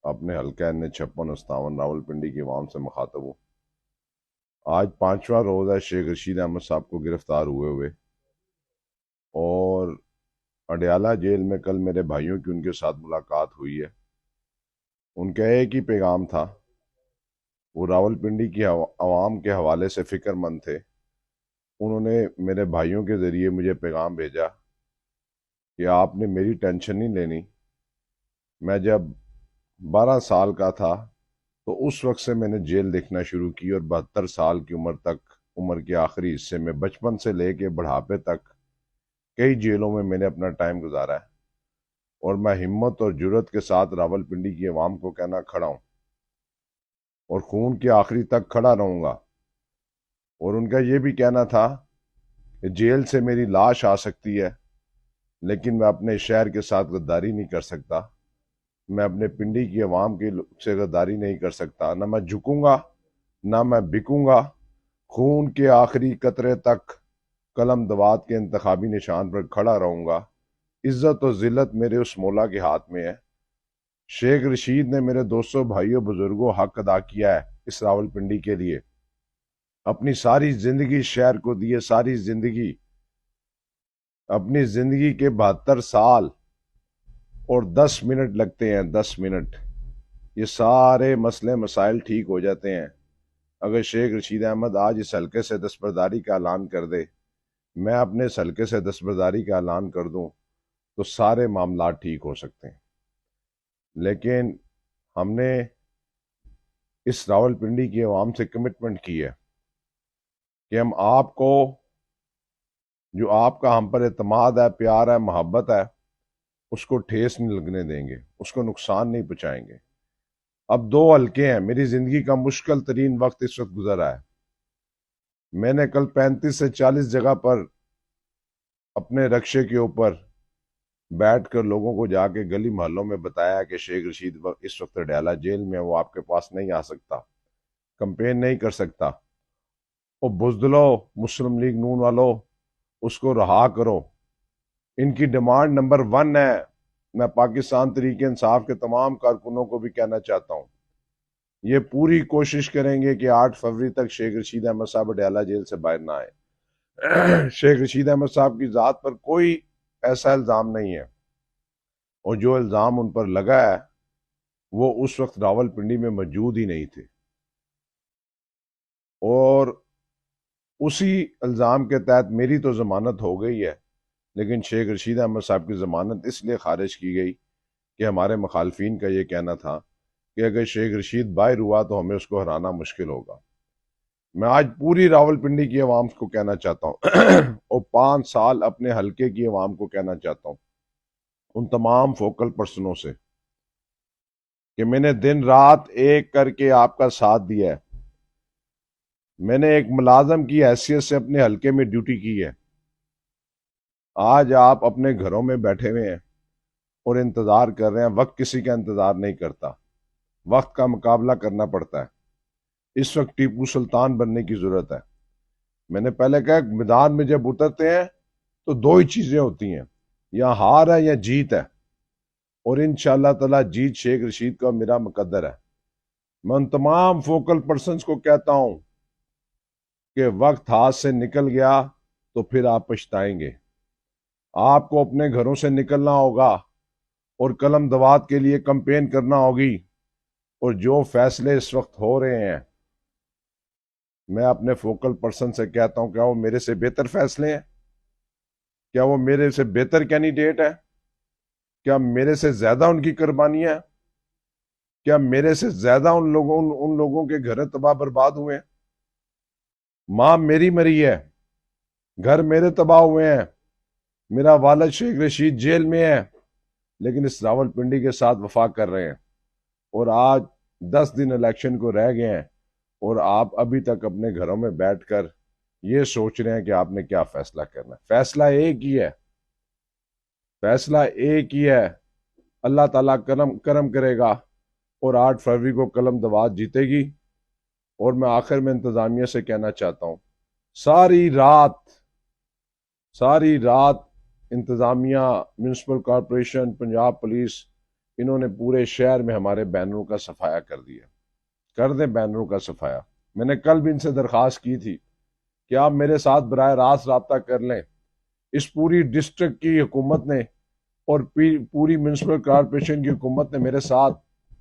اپنے حلقہ N56 راولپنڈی کی عوام سے مخاطب ہوں۔ آج 5واں روز ہے شیخ رشید احمد صاحب کو گرفتار ہوئے اور اڈیالہ جیل میں کل میرے بھائیوں کی ان کے ساتھ ملاقات ہوئی ہے۔ ان کا ایک ہی پیغام تھا، وہ راولپنڈی کی عوام کے حوالے سے فکر مند تھے۔ انہوں نے میرے بھائیوں کے ذریعے مجھے پیغام بھیجا کہ آپ نے میری ٹینشن نہیں لینی۔ میں جب 12 سال کا تھا تو اس وقت سے میں نے جیل دیکھنا شروع کی اور 72 سال کی عمر کے آخری حصے میں بچپن سے لے کے بڑھاپے تک کئی جیلوں میں میں نے اپنا ٹائم گزارا ہے، اور میں ہمت اور جرت کے ساتھ راولپنڈی کی عوام کو کہنا کھڑا ہوں اور خون کے آخری تک کھڑا رہوں گا۔ اور ان کا یہ بھی کہنا تھا کہ جیل سے میری لاش آ سکتی ہے لیکن میں اپنے شہر کے ساتھ غداری نہیں کر سکتا، میں اپنے پنڈی کی عوام سے غداری نہیں کر سکتا، نہ میں جھکوں گا نہ میں بکوں گا، خون کے آخری قطرے تک قلم دوات کے انتخابی نشان پر کھڑا رہوں گا۔ عزت و ذلت میرے اس مولا کے ہاتھ میں ہے۔ شیخ رشید نے میرے دوستوں، بھائیوں، بزرگوں حق ادا کیا ہے اس راولپنڈی کے لیے، اپنی ساری زندگی شہر کو دیے، ساری زندگی، اپنی زندگی کے 72 سال اور 10 منٹ لگتے ہیں، 10 منٹ، یہ سارے مسئلے مسائل ٹھیک ہو جاتے ہیں اگر شیخ رشید احمد آج اس حلقے سے دستبرداری کا اعلان کر دے، میں اپنے اس حلقے سے دستبرداری کا اعلان کر دوں تو سارے معاملات ٹھیک ہو سکتے ہیں۔ لیکن ہم نے اس راولپنڈی کی عوام سے کمٹمنٹ کی ہے کہ ہم آپ کو، جو آپ کا ہم پر اعتماد ہے، پیار ہے، محبت ہے، اس کو ٹھیس نہیں لگنے دیں گے، اس کو نقصان نہیں پہنچائیں گے۔ اب 2 حلقے ہیں، میری زندگی کا مشکل ترین وقت اس وقت گزرا ہے۔ میں نے کل 35 سے 40 جگہ پر اپنے رکشے کے اوپر بیٹھ کر لوگوں کو جا کے گلی محلوں میں بتایا کہ شیخ رشید اس وقت اڈیالہ جیل میں، وہ آپ کے پاس نہیں آ سکتا، کمپین نہیں کر سکتا۔ اور بزدلو، مسلم لیگ نون والو، اس کو رہا کرو۔ ان کی ڈیمانڈ نمبر 1 ہے۔ میں پاکستان تحریک انصاف کے تمام کارکنوں کو بھی کہنا چاہتا ہوں، یہ پوری کوشش کریں گے کہ 8 فروری تک شیخ رشید احمد صاحب اڈیالہ جیل سے باہر نہ آئے۔ شیخ رشید احمد صاحب کی ذات پر کوئی ایسا الزام نہیں ہے، اور جو الزام ان پر لگا ہے وہ اس وقت راولپنڈی میں موجود ہی نہیں تھے، اور اسی الزام کے تحت میری تو ضمانت ہو گئی ہے، لیکن شیخ رشید احمد صاحب کی ضمانت اس لیے خارج کی گئی کہ ہمارے مخالفین کا یہ کہنا تھا کہ اگر شیخ رشید باہر ہوا تو ہمیں اس کو ہرانا مشکل ہوگا۔ میں آج پوری راولپنڈی کی عوام کو کہنا چاہتا ہوں اور 5 سال اپنے حلقے کی عوام کو کہنا چاہتا ہوں، ان تمام فوکل پرسنوں سے، کہ میں نے دن رات ایک کر کے آپ کا ساتھ دیا ہے۔ میں نے ایک ملازم کی حیثیت سے اپنے حلقے میں ڈیوٹی کی ہے۔ آج آپ اپنے گھروں میں بیٹھے ہوئے ہیں اور انتظار کر رہے ہیں۔ وقت کسی کا انتظار نہیں کرتا، وقت کا مقابلہ کرنا پڑتا ہے۔ اس وقت ٹیپو سلطان بننے کی ضرورت ہے۔ میں نے پہلے کہا، میدان میں جب اترتے ہیں تو 2 ہی چیزیں ہوتی ہیں، یا ہار ہے یا جیت ہے، اور انشاءاللہ تعالی جیت شیخ رشید کا میرا مقدر ہے۔ میں ان تمام فوکل پرسنز کو کہتا ہوں کہ وقت ہاتھ سے نکل گیا تو پھر آپ پچھتائیں گے۔ آپ کو اپنے گھروں سے نکلنا ہوگا اور قلم دوات کے لیے کمپین کرنا ہوگی، اور جو فیصلے اس وقت ہو رہے ہیں، میں اپنے فوکل پرسن سے کہتا ہوں، کیا وہ میرے سے بہتر فیصلے ہیں؟ کیا وہ میرے سے بہتر کینڈیڈیٹ ہے؟ کیا میرے سے زیادہ ان کی قربانیاں ہیں؟ کیا میرے سے زیادہ ان لوگوں کے گھر تباہ برباد ہوئے ہیں؟ ماں میری مری ہے، گھر میرے تباہ ہوئے ہیں، میرا والد شیخ رشید جیل میں ہے، لیکن اس راولپنڈی کے ساتھ وفا کر رہے ہیں۔ اور آج 10 دن الیکشن کو رہ گئے ہیں اور آپ ابھی تک اپنے گھروں میں بیٹھ کر یہ سوچ رہے ہیں کہ آپ نے کیا فیصلہ کرنا ہے۔ فیصلہ ایک ہی ہے، فیصلہ ایک ہی ہے۔ اللہ تعالیٰ کرم کرے گا اور 8 فروری کو قلم دوات جیتے گی۔ اور میں آخر میں انتظامیہ سے کہنا چاہتا ہوں، ساری رات انتظامیہ، میونسپل کارپوریشن، پنجاب پولیس، انہوں نے پورے شہر میں ہمارے بینروں کا صفایا کر دیا. کر دیں بینروں کا صفایا. میں نے کل بھی ان سے درخواست کی تھی کہ آپ میرے ساتھ براہ راست رابطہ کر لیں. اس پوری ڈسٹرکٹ کی حکومت نے اور پوری میونسپل کارپوریشن کی حکومت نے میرے ساتھ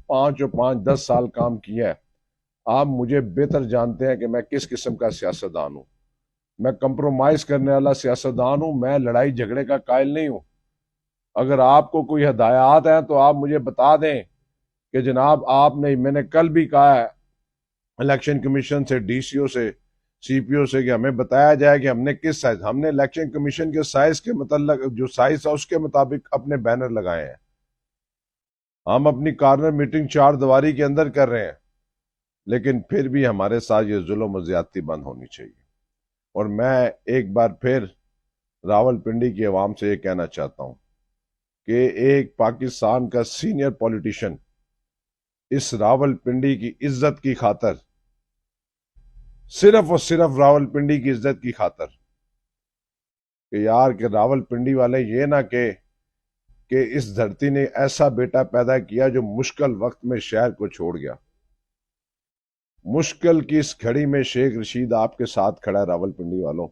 5 10 سال کام کیا ہے. آپ مجھے بہتر جانتے ہیں کہ میں کس قسم کا سیاستدان ہوں. میں کمپرومائز کرنے والا سیاستدان ہوں. میں لڑائی جھگڑے کا قائل نہیں ہوں. اگر آپ کو کوئی ہدایات ہیں تو آپ مجھے بتا دیں کہ جناب آپ نے، میں نے کل بھی کہا ہے الیکشن کمیشن سے، ڈی سی او سے، سی پی او سے، کہ ہمیں بتایا جائے کہ ہم نے کس سائز، ہم نے الیکشن کمیشن کے سائز کے متعلق جو سائز ہے اس کے مطابق اپنے بینر لگائے ہیں. ہم اپنی کارنر میٹنگ 4 دیواری کے اندر کر رہے ہیں، لیکن پھر بھی ہمارے ساتھ یہ ظلم و زیادتی بند ہونی چاہیے. اور میں ایک بار پھر راول پنڈی کی عوام سے یہ کہنا چاہتا ہوں کہ ایک پاکستان کا سینئر پولیٹیشین اس راول پنڈی کی عزت کی خاطر، صرف اور صرف راول پنڈی کی عزت کی خاطر، کہ یار کہ راول پنڈی والے یہ نہ کہ اس دھرتی نے ایسا بیٹا پیدا کیا جو مشکل وقت میں شہر کو چھوڑ گیا. مشکل کی اس گھڑی میں شیخ رشید آپ کے ساتھ کھڑا ہے. راول پنڈی والوں،